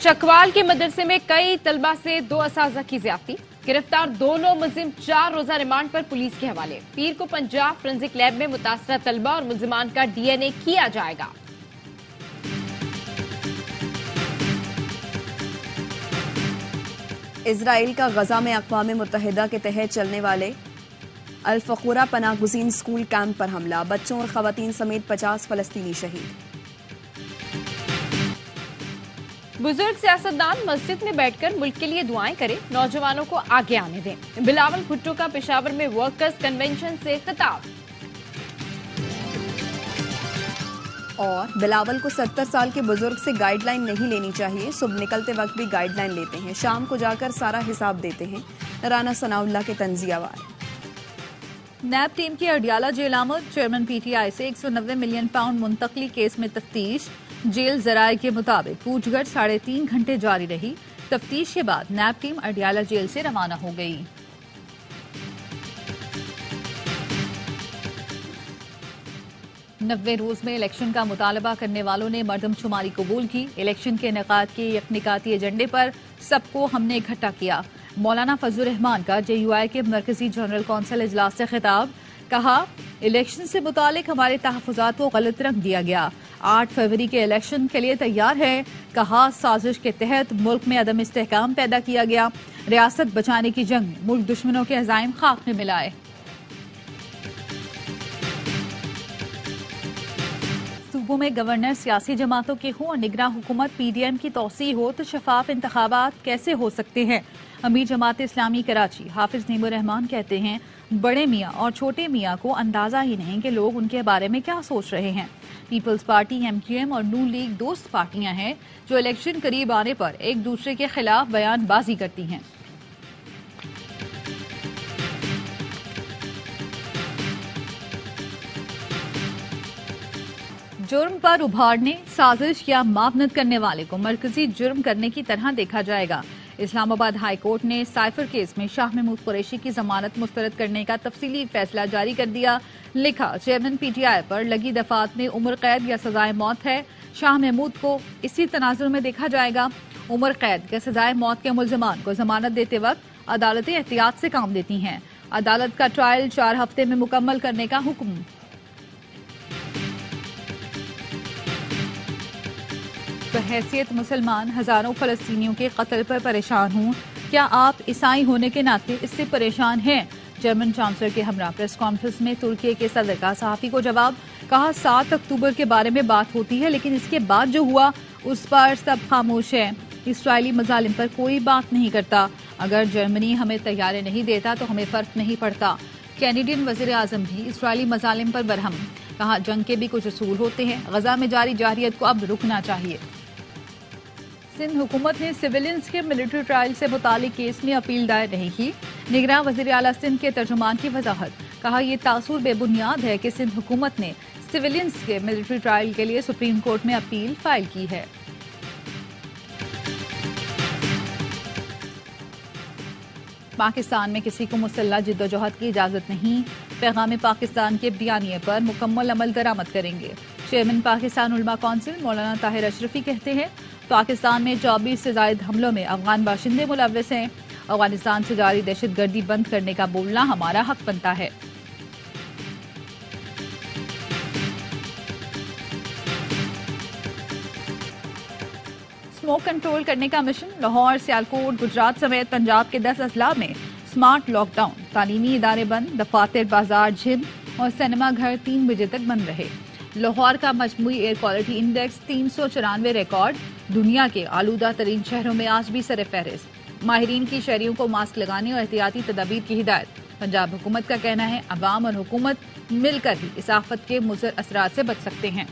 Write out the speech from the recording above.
चकवाल के मदरसे में कई तलबा से 2 असातिज़ा की ज़्यादती। गिरफ्तार दोनों मुलजिम 4 रोजा रिमांड पर पुलिस के हवाले। पीर को पंजाब फोरेंसिक लैब में मुतासरा तलबा और मुलजिमान का DNA किया जाएगा। इजराइल का गजा में अक़वाम मुत्तहिदा के तहत चलने वाले अल-फ़क़ूरा पनाह गुज़ीन स्कूल कैंप पर हमला। बच्चों और ख़वातीन समेत 50 फ़लस्तीनी शहीद। बुजुर्ग सियासतदान मस्जिद में बैठकर मुल्क के लिए दुआएं करें, नौजवानों को आगे आने दें। बिलावल भुट्टो का पेशावर में वर्कर्स कन्वेंशन से खिताब। और बिलावल को 70 साल के बुजुर्ग से गाइडलाइन नहीं लेनी चाहिए। सुबह निकलते वक्त भी गाइडलाइन लेते हैं, शाम को जाकर सारा हिसाब देते हैं। राना सनाउल्लाह के तंजियावार। नैब टीम की अडियाला जेल आमद। चेयरमैन PTI से 190 मिलियन पाउंड मुंतकली केस में तफ्तीश। जेल जराये के मुताबिक पूछगछ 3.5 घंटे जारी रही। तफ्तीश के बाद नैब टीम अडियाला जेल से रवाना हो गई। नब्बे रोज में इलेक्शन का मुतालबा करने वालों ने मर्दमशुमारी कबूल की। इलेक्शन के इनेकाद के यकनिकाती एजेंडे पर सबको हमने इकट्ठा किया। मौलाना फजलुर रहमान का JUI के मरकजी जनरल कौंसिल इजलास से खिताब। कहा, इलेक्शन से मुतालिक हमारे तहफ़्फ़ुज़ात को गलत रंग दिया गया। 8 फरवरी के इलेक्शन के लिए तैयार है। कहा, साजिश के तहत मुल्क में अदम इस्तेहकाम पैदा किया गया। रियासत बचाने की जंग मुल्क दुश्मनों के अज़ाइम खाक में मिलाए। सूबों में गवर्नर सियासी जमातों के हों और निगरान हुकूमत PDM की तौसीह हो तो शफाफ इंतखाबात कैसे हो सकते हैं। अमीर जमात इस्लामी कराची हाफिज नीमूर रहमान कहते हैं, बड़े मियाँ और छोटे मियाँ को अंदाजा ही नहीं कि लोग उनके बारे में क्या सोच रहे हैं। पीपल्स पार्टी, MQM और नून लीग दोस्त पार्टियां हैं जो इलेक्शन करीब आने पर एक दूसरे के खिलाफ बयानबाजी करती हैं। जुर्म पर उभारने, साजिश या मावनत करने वाले को मरकजी जुर्म करने की तरह देखा जाएगा। इस्लामाबाद हाई कोर्ट ने साइफर केस में शाह महमूद कुरैशी की जमानत मुस्तरद करने का तफसीली फैसला जारी कर दिया। लिखा, चेयरमैन PTI पर लगी दफात में उम्र कैद या सजाए मौत है। शाह महमूद को इसी तनाजुर में देखा जाएगा। उम्र कैद या सजाए मौत के मुल्जिमान को जमानत देते वक्त अदालतें एहतियात से काम देती हैं। अदालत का ट्रायल 4 हफ्ते में मुकम्मल करने का हुक्म। बहैसियत मुसलमान हजारों फलस्तीनियों के कत्ल पर परेशान हूँ। क्या आप ईसाई होने के नाते इससे परेशान हैं? जर्मन चांसलर के हमरा प्रेस कॉन्फ्रेंस में तुर्की के सदर का सहाफी को जवाब। कहा, 7 अक्टूबर के बारे में बात होती है लेकिन इसके बाद जो हुआ उस पर सब खामोश है। इसराइली मजालिम पर कोई बात नहीं करता। अगर जर्मनी हमें तैयारे नहीं देता तो हमें फर्क नहीं पड़ता। कैनेडियन वजीर आजम भी इसराइली मजालिम पर बरहम। कहा, जंग के भी कुछ असूल होते हैं। गजा में जारी जारहियत को अब रुकना चाहिए। सिंध हुकूमत ने सिविलियंस के मिलिट्री ट्रायल से मुतालिक केस में अपील दायर नहीं की। निगरान वज़ीर आला सिंध के तर्जुमान की वजाहत। कहा, यह तासुर बेबुनियाद है कि सिंध हुकूमत ने सिविलियंस के मिलिट्री ट्रायल के लिए सुप्रीम कोर्ट में अपील फाइल की है। पाकिस्तान में किसी को मुसल्लह जिद्दोजहद की इजाजत नहीं। पैगाम पाकिस्तान के बयानिए पर मुकम्मल अमल दरामद करेंगे। चेयरमैन पाकिस्तान उलमा कौंसिल मौलाना ताहिर अशरफी कहते हैं, पाकिस्तान में 24 से जायद हमलों में अफगान बाशिंदे मुलव्वस हैं। अफगानिस्तान से जारी दहशतगर्दी बंद करने का बोलना हमारा हक बनता है। स्मोक कंट्रोल करने का मिशन। लाहौर, सियालकोट, गुजरात समेत पंजाब के 10 अजला में स्मार्ट लॉकडाउन। तालीमी इदारे बंद। दफातर, बाजार, जिम और सिनेमा घर 3 बजे तक बंद रहे। लाहौर का मजमूई एयर क्वालिटी इंडेक्स 394 रिकॉर्ड। दुनिया के आलूदा तरीन शहरों में आज भी सर फहरिस्त। माहिरीन की शहरियों को मास्क लगाने और एहतियाती तदाबीर की हिदायत। पंजाब हुकूमत का कहना है, अवाम और हुकूमत मिलकर ही इस आफत के मुज़र असरात से बच सकते हैं।